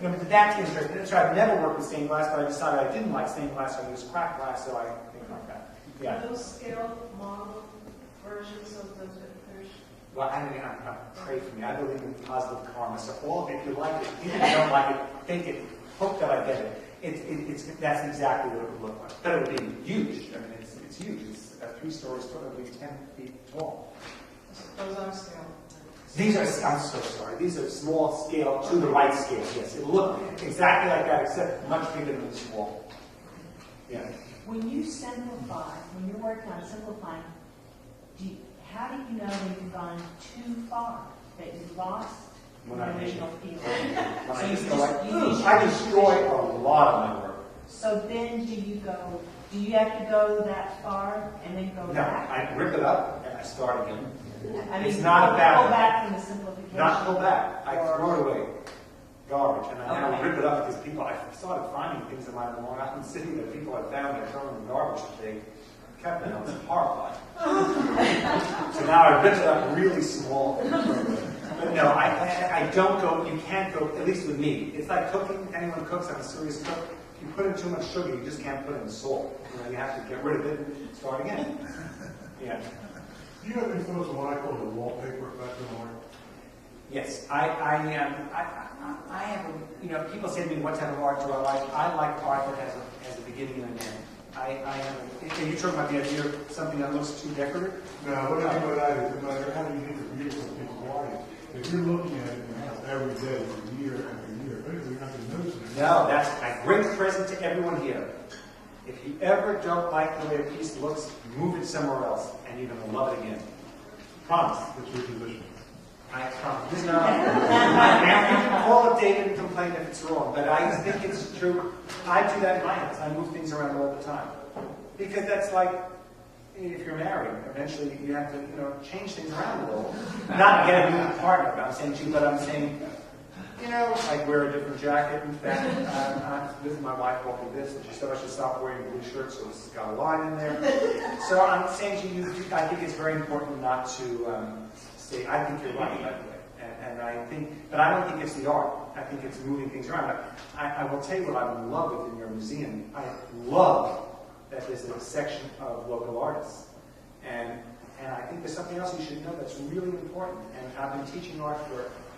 that's interesting. That's right. I've never worked with stained glass, but I decided I didn't like stained glass, so I used cracked glass, so I think like that. Yeah. Are those scaled model versions of those pictures? Well, I pray for me. I believe in positive karma. So if you like it, even if you don't like it, think it, hope that I get it. That's exactly what it would look like. But it would be huge. I mean, it's huge. It's a 3-story store that would be 10 feet tall. Those are scaled. These are, I'm so sorry, these are small scale to the right scale, yes. It will look exactly like that, except much bigger than this wall. Yeah. When you simplify, when you're working on simplifying, how do you know that you've gone too far, that you've lost When the I original feeling? I destroy a lot of my work. So then do you have to go that far and then go No, back? I rip it up and I start again. I mean, It's not about go back from the simplification. Not go back. I throw it away. Garbage. And I now Okay. rip it up because I started finding things in my Long Island City that people had found and thrown in the garbage that they kept, and I was horrified. So now I rip it up really small. But no, I don't go, you can't go, at least with me. It's like cooking. Anyone cooks, I'm a serious cook. If you put in too much sugar, you just can't put in salt. You have to get rid of it and start again. Yeah. Do you have any thoughts on what I call the wallpaper effect in art? Yes, I have, people say to me, what type of art do I like? I like art that has a beginning and an end. Are you talking about the idea of something that looks too decorative? No, what I mean by that is, no matter how you get the view from people's audience, if you're looking at it in the house every day, for year after year, eventually you're not going to notice it. No, that's a great present to everyone here. If you ever don't like the way a piece looks, move it somewhere else, and you're going to love it again. Promise. It's your position. I promise. This is not you can call up David and complain if it's wrong, but I think it's true. I do that in my house. I move things around all the time. Because that's like, if you're married, eventually you have to, change things around a little. Not get a new partner, I'm saying to you, but I'm saying, I wear a different jacket. In fact, my wife bought me this, and she said I should stop wearing blue shirts, so it's got a line in there. So I'm saying to you, I think it's very important not to say, I think you're right, by the way. And I but I don't think it's the art. I think it's moving things around. I will tell you what I'm in love with in your museum. I love that there's a section of local artists. And I think there's something else you should know that's really important. And I've been teaching art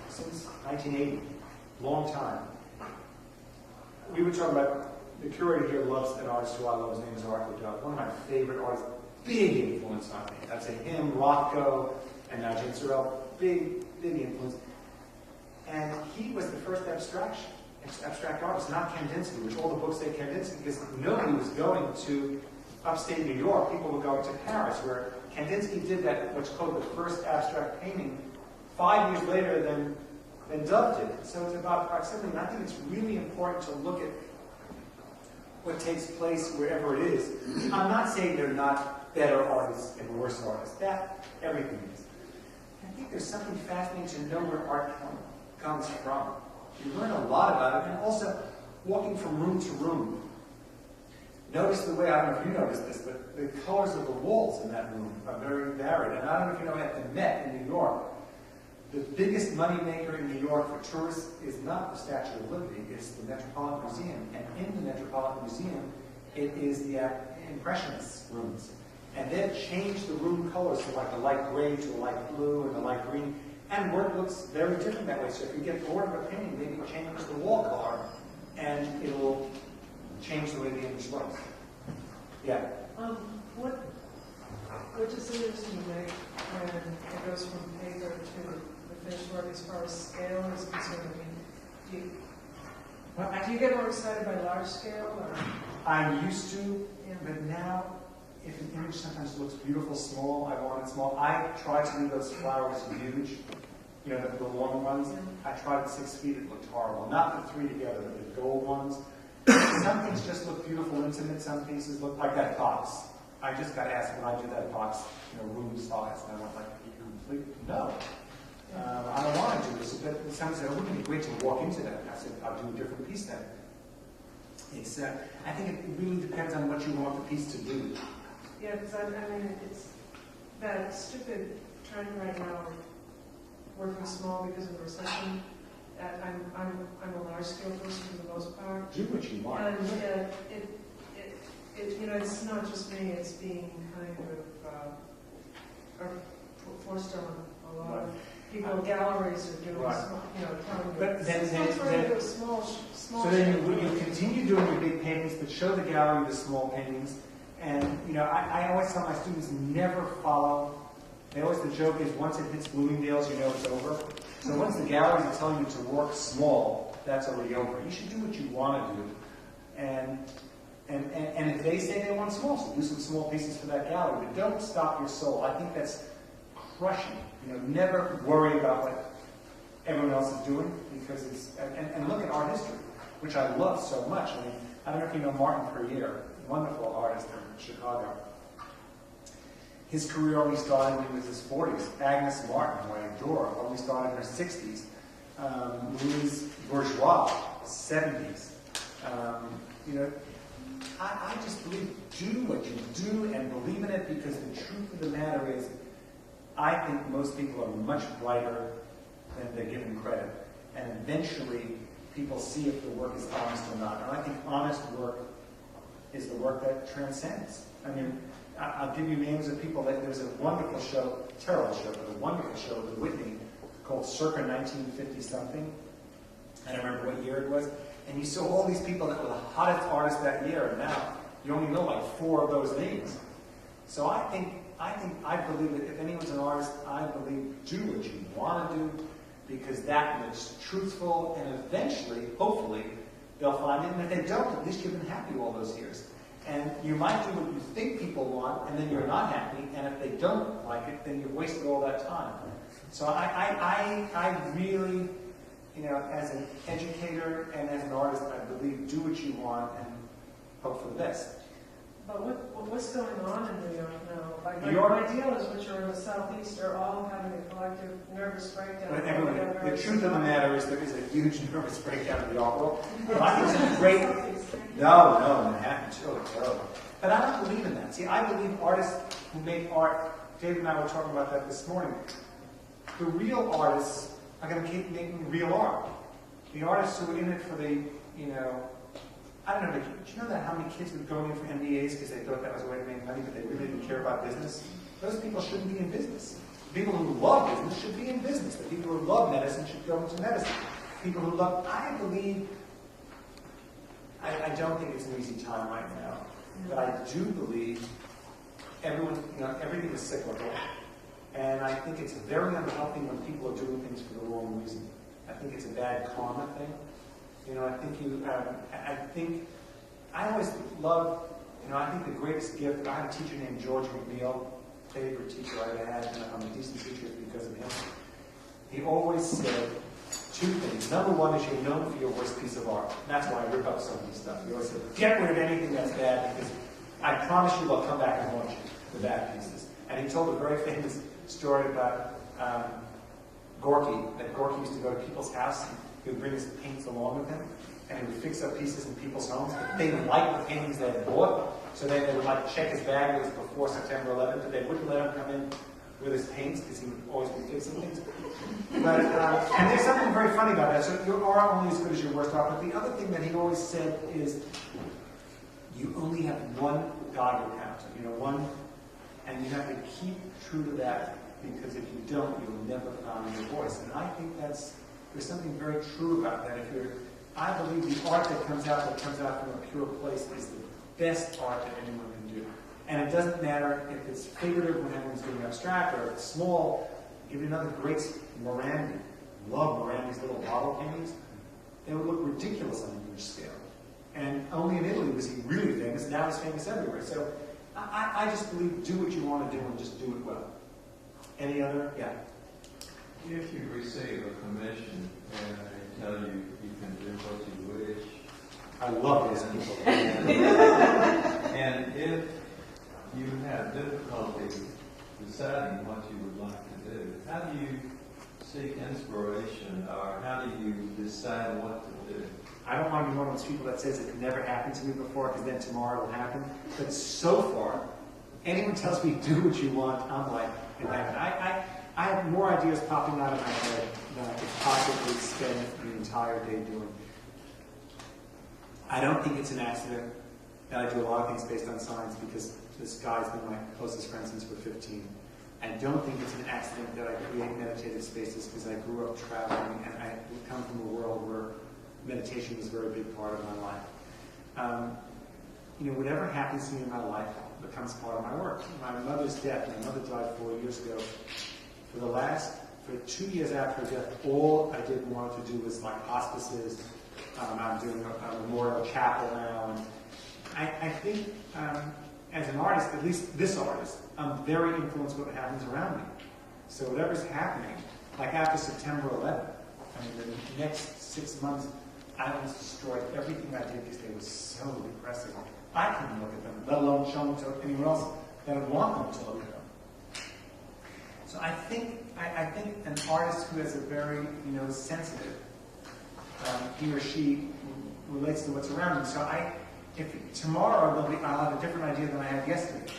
since 1980, long time. We were talking about, the curator here loves an artist who I love. His name is Arthur Dove, one of my favorite artists, big influence on me. I'd say him, Rothko, and now Jane Sorrell, big influence. And he was the first abstract artist, not Kandinsky, which all the books say Kandinsky, because nobody was going to upstate New York. People were going to Paris, where Kandinsky did that, what's called the first abstract painting, 5 years later than Dove did. So it's about proximity, and I think it's really important to look at what takes place wherever it is. I'm not saying they're not better artists and worse artists. That, everything is. I think there's something fascinating to know where art comes from. You learn a lot about it, and also walking from room to room. Notice the way, I don't know if you noticed this, but the colors of the walls in that room are very varied. And I don't know if you know, at the Met in New York, the biggest moneymaker in New York for tourists is not the Statue of Liberty, it's the Metropolitan Museum. And in the Metropolitan Museum, it is the Impressionist rooms. And they've changed the room colors from like a light gray to a light blue and a light green. And work looks very different that way. So if you get bored of a painting, maybe you change the wall color, and it'll change the way the image looks. Yeah? What decisions do you make when it goes from paper to the finished work as far as scale is concerned? I mean, do you get more excited by large scale? Or? I used to, but now, if an image sometimes looks beautiful small, I want it small. I try to do those flowers huge, you know, the long ones. I tried at 6 feet, it looked horrible. Not the three together, but the gold ones. Some things just look beautiful, intimate. Some pieces look like that box. I just got asked when I did that box, you know, room size, and I went like, complete? No. I don't want to do this. But someone said, oh, wouldn't it be great to walk into that? And I said, I'll do a different piece then. It's, I think it really depends on what you want the piece to do. Yeah, because I mean, it's that stupid trend right now, working small because of the recession. I'm a large scale person for the most part. Do what you want. And you know, it's not just me, it's being kind of forced on a lot of people. Galleries are doing, small, you know, telling you. But then small. So then you continue doing your big paintings, but show the gallery the small paintings. And, you know, I always tell my students, never follow. The joke is, once it hits Bloomingdale's, you know it's over. So once the galleries are telling you to work small, that's already over. You should do what you want to do. And if they say they want small, so do some small pieces for that gallery. But don't stop your soul. I think that's crushing. You know, never worry about what everyone else is doing, because it's, and look at art history, which I love so much. I mean, I don't know if you know Martin Perrier, wonderful artist from Chicago. His career only started when he was in his 40s. Agnes Martin, who I adore, only started in her 60s. Louise Bourgeois, 70s. You know, I just believe, do what you do and believe in it, because the truth of the matter is, I think most people are much brighter than they're given credit. And eventually, people see if the work is honest or not. And I think honest work is the work that transcends. I mean, I'll give you names of people. There's a wonderful show, terrible show, but a wonderful show with Whitney called Circa 1950-something. I don't remember what year it was. And you saw all these people that were the hottest artists that year, and now you only know like 4 of those names. So I believe that if anyone's an artist, I believe do what you want to do, because that looks truthful, and eventually, hopefully, they'll find it. And if they don't, at least you've been happy all those years. And you might do what you think people want, and then you're not happy. And if they don't like it, then you've wasted all that time. So I really, you know, as an educator and as an artist, I believe do what you want and hope for the best. But what's going on in New York now? Like, New York, my dealers, which are in the southeast, are all having a collective nervous breakdown. But everyone, the truth of the matter is, there is a huge nervous breakdown in the art world. But I think it's great. No, Manhattan too. Terrible. But I don't believe in that. See, I believe artists who make art. David and I were talking about that this morning. The real artists are going to keep making real art. The artists who are in it for the, I don't know, do you know that how many kids were going in for MBAs because they thought that was a way to make money, but they really didn't care about business? Those people shouldn't be in business. The people who love business should be in business. The people who love medicine should go into medicine. People who love, I believe, I don't think it's an easy time right now, but I do believe everything is cyclical, and I think it's very unhealthy when people are doing things for the wrong reason. I think it's a bad karma thing. I always love, I think the greatest gift, I had a teacher named George McNeil, favorite teacher I ever had, and I'm a decent teacher because of him. He always said two things. Number one is you're known for your worst piece of art. And that's why I rip up so many stuff. He always said, get rid of anything that's bad because I promise you they'll come back and haunt you, the bad pieces. And he told a very famous story about Gorky, that Gorky used to go to people's house and he would bring his paints along with him and he would fix up pieces in people's homes. But they didn't like the paintings they had bought, so they would check his bag. It was before September 11th, but they wouldn't let him come in with his paints because he would always be fixing things. But, and there's something very funny about that. So your art only as good as your worst art. But the other thing that he always said is you only have one Geiger counter, and you have to keep true to that because if you don't, you'll never find your voice. And I think there's something very true about that. I believe the art that comes out from a pure place is the best art that anyone can do. And it doesn't matter if it's figurative when everyone's doing abstract or if it's small. Give you another great Morandi. Love Morandi's little bottle paintings. They would look ridiculous on a huge scale. And only in Italy was he really famous, and now he's famous everywhere. So I just believe do what you want to do and just do it well. Any other? Yeah. If you receive a commission and they tell you you can do what you wish, I love these people. And if you have difficulty deciding what you would like to do, how do you seek inspiration, or how do you decide what to do? I don't want to be one of those people that says it could never happen to me before because then tomorrow it'll happen. But so far, anyone tells me do what you want, I'm like, it happened. I have more ideas popping out of my head than I could possibly spend the entire day doing. I don't think it's an accident that I do a lot of things based on science because this guy's been my closest friend since we're 15. I don't think it's an accident that I create meditative spaces because I grew up traveling and I come from a world where meditation was a very big part of my life. Whatever happens to me in my life becomes part of my work. My mother's death, my mother died 4 years ago. For 2 years after her death, all I did wanted to do was like hospices. I'm doing a memorial chapel now. And I think as an artist, at least this artist, I'm very influenced by what happens around me. So whatever's happening, like after September 11th, the next 6 months, I almost destroyed everything I did because they were so depressing. I couldn't look at them, let alone show them to anyone else that would want them to look at them. So I think an artist who is a very sensitive, he or she relates to what's around him. So if tomorrow I'll have a different idea than I had yesterday,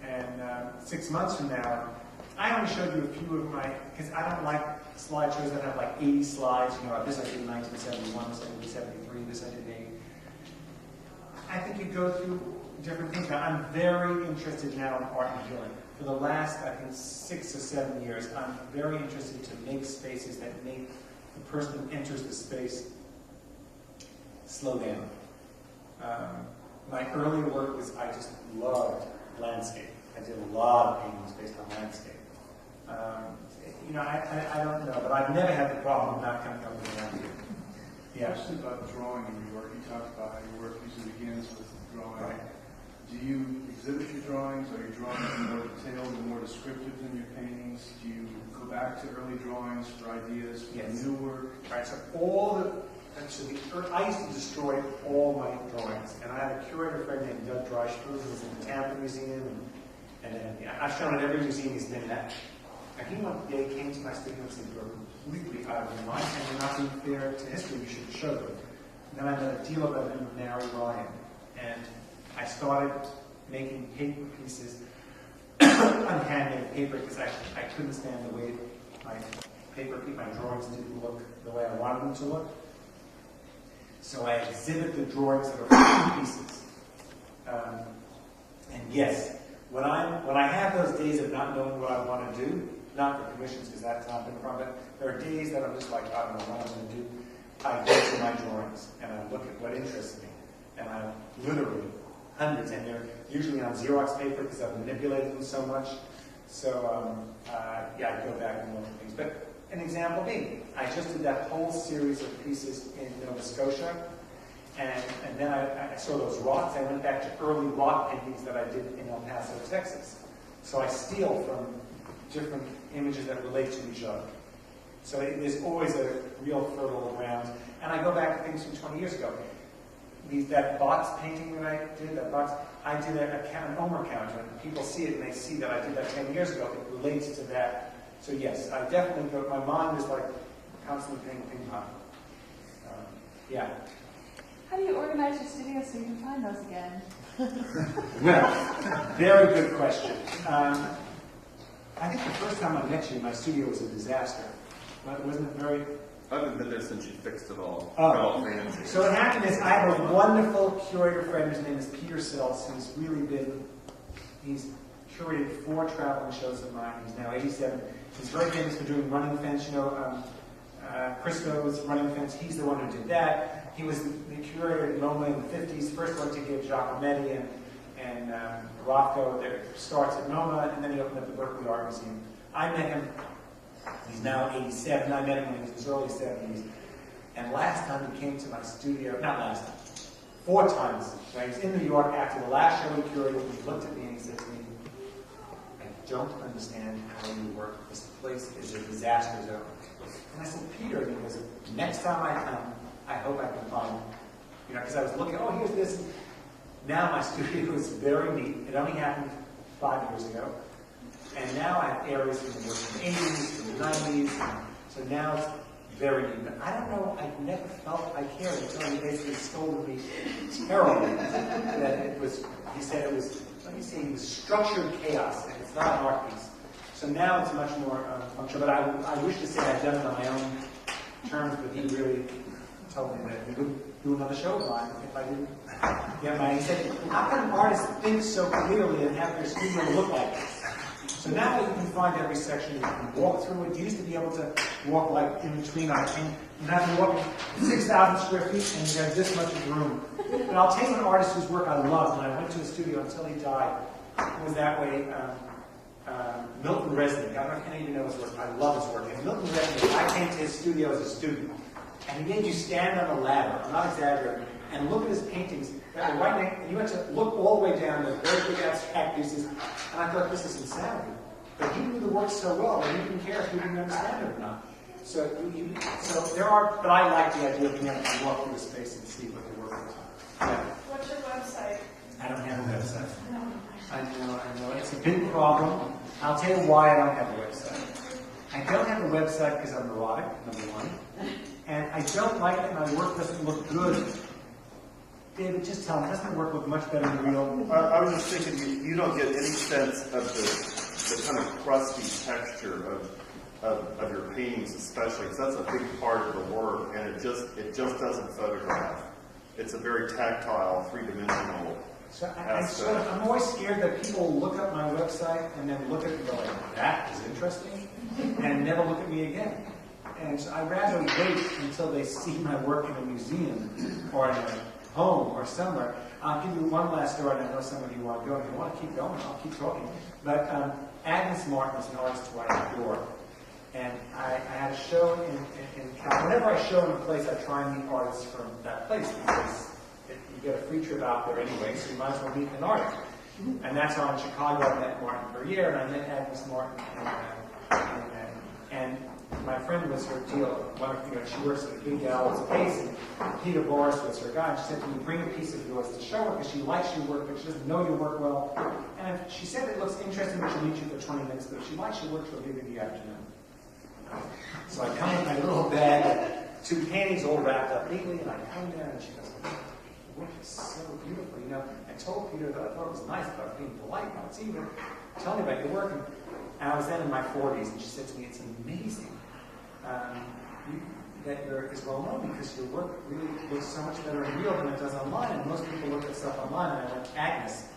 and 6 months from now, I only showed you a few of my, because I don't like slideshows that have like 80 slides. This I did in 1971, this I did in 73, this I did in 80. I think you go through different things. Now, I'm very interested now in art and healing. For the last, I think, 6 or 7 years, I'm very interested to make spaces that make the person who enters the space slow down. My earlier work was, I just loved landscape. I did a lot of paintings based on landscape. I don't know, but I've never had the problem of not coming up with an idea. Yeah. Especially about drawing in your work. You talked about how your work usually begins with drawing. Right. Do you exhibit your drawings? Are your drawings more detailed and more descriptive than your paintings? Do you go back to early drawings for ideas for Yes. new work? Right, so I used to destroy all my drawings, and I had a curator friend named Doug Dreischler who was in the Tampa Museum, and I've shown at every museum he's been at. And he one day came to my studio and said, "You're completely out of your mind, and you're not being fair to history. You should show them." And then I met a dealer by the name of Mary Ryan, and I started making paper pieces on handmade paper because I couldn't stand the weight. paper, my drawings didn't look the way I wanted them to look. So I exhibit the drawings that are from pieces. And yes, when I have those days of not knowing what I want to do, not for commissions because that's not been a problem, but there are days that I'm just like, I don't know what I'm going to do. I go to my drawings and I look at what interests me. And I literally, hundreds, and they're usually on Xerox paper because I've manipulated them so much. So, yeah, I go back and look at things. But an example being, I just did that whole series of pieces in Nova Scotia. And then I saw those rocks. I went back to early rock paintings that I did in El Paso, Texas. So I steal from different images that relate to each other. So there's always a real fertile ground. And I go back to things from 20 years ago. That box painting that I did, I did an Omer counter, and people see it and they see that I did that 10 years ago. It relates to that. So yes, I definitely go, my mind is like constantly playing ping pong. Yeah. How do you organize your studio so you can find those again? Well, very good question. I think the first time I met you, my studio was a disaster. Wasn't it very... I haven't been there since you fixed it all. Oh. So what happened is I have a wonderful curator friend, his name is Peter Seltz, who's really been, he's curated 4 traveling shows of mine. He's now 87. He's very famous for doing running fence, Crisco's running fence. He's the one who did that. He was the curator at MoMA in the 50s, first one to give Giacometti and Rothko their starts at MoMA, and then he opened up the Berkeley Art Museum. I met him. He's now 87. I met him when he was in his early 70s. And last time he came to my studio, not last time, 4 times. When I was in New York after the last show he curated, he looked at me and he said to me, I don't understand how you work. This place is a disaster zone. And I said, Peter, and he goes, next time I come, I hope I can find, because I was looking, oh, here's this. Now my studio is very neat. It only happened 5 years ago. And now I have areas from the 80s, from the 90s, and so now it's very neat. But I don't know, I never felt I cared until he basically scolded me terribly. That it was, he said it was, let me see, it was structured chaos, and it's not an art piece. So now it's much more functional. But I wish to say I'd done it on my own terms, but he really told me that he would do another show of mine if I didn't get mine. He said, how can artists think so clearly and have their studio look like this? So now you can find every section, you can walk through it. You used to be able to walk like in between our team. You have to walk 6,000 square feet and you have this much of room. And I'll tell you an artist whose work I loved, and I went to his studio until he died. It was that way. Milton Resnick. I don't know if any of you know his work. I love his work. And Milton Resnick, I came to his studio as a student. And he made you stand on a ladder, I'm not exaggerating, and look at his paintings. Right now, and you had to look all the way down to very big abstract pieces. And I thought, this is insanity. But he knew the work so well that he didn't care if we didn't understand it or not. So there are, but I like the idea of being able to walk through the space and see what the work is. Yeah. What's your website? I don't have a website. I know. It's a big problem. I'll tell you why I don't have a website. I don't have a website because I'm neurotic, number one. And I don't like that my work doesn't look good. David, just tell me, doesn't my work look much better in real? I was just thinking, you don't get any sense of the kind of crusty texture of your paintings, especially, because that's a big part of the work, and it just doesn't photograph. It's a very tactile, three-dimensional So aspect. I'm always scared that people look up my website and then look at it and go like, that is interesting, and never look at me again. And so I'd rather wait until they see my work in a museum or in a home or somewhere. I'll give you one last story, and I know some of you want to go. If you want to keep going, I'll keep talking. But Agnes Martin is an artist who I adore. And I had a show in whenever I show in a place, I try and meet artists from that place because you get a free trip out there anyway, so you might as well meet an artist. And that's how in Chicago I met Martin for a year, and I met Agnes Martin. And my friend was her deal. She works at a big gallery space, and Peter Boris was her guy. And she said to me, bring a piece of yours to show her because she likes your work, but she doesn't know your work well. And if she said it looks interesting, but she'll meet you for 20 minutes, but if she likes your work, she'll leave in the afternoon. So I come with my little bag, 2 paintings all wrapped up neatly, and I come there, and she goes, your work is so beautiful. I told Peter that I thought it was nice, but I was being polite. Now it's even. Tell me about your work. And I was then in my 40s, and she said to me, it's amazing that is well known because your work really looks so much better in real than it does online. And most people look at stuff online, and I went, Agnes,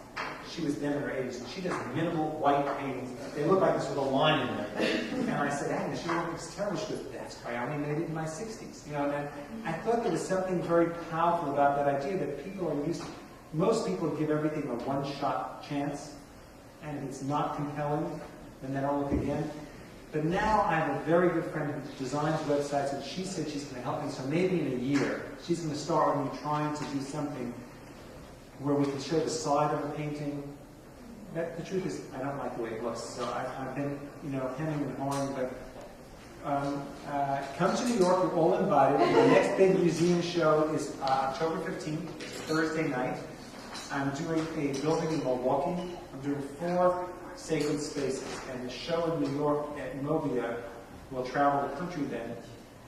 she was then in her 80s, and she does minimal white paintings. They look like this with a line in there. And I said, Agnes, your work is terrible. She goes, that's why I only made it in my 60s. You know, and I thought there was something very powerful about that idea that people are used to. Most people give everything a one-shot chance, and if it's not compelling, then they don't look again. But now I have a very good friend who designs websites, and she said she's going to help me. So maybe in a year, she's going to start with me trying to do something where we can show the side of a painting. The truth is, I don't like the way it looks. So I've been, hemming and hawing. But come to New York. You're all invited. The next big museum show is October 15th. It's a Thursday night. I'm doing a building in Milwaukee. I'm doing 4 sacred spaces, and the show in New York at Novia will travel the country then,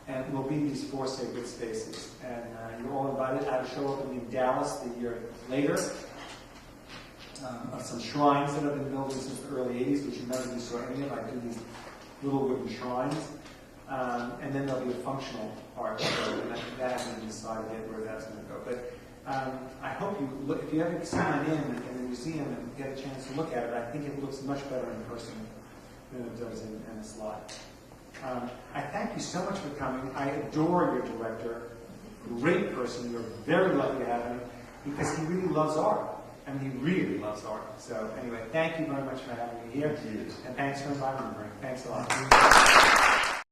and it will be these 4 sacred spaces. And you're all invited. I have a show opening in Dallas the year later, of some shrines that have been building since the early 80s, which you never you saw any of. I do these little wooden shrines. And then there'll be a functional art show, and that hasn't been decided yet where that's going to go. But I hope you look, if you ever sign in the museum and get a chance to look at it, I think it looks much better in person than it does in a slide. I thank you so much for coming. I adore your director, great person. You're very lucky to have him because he really loves art. I mean, he really loves art. So anyway, thank you very much for having me here. And thanks for inviting me, Frank. Thanks a lot.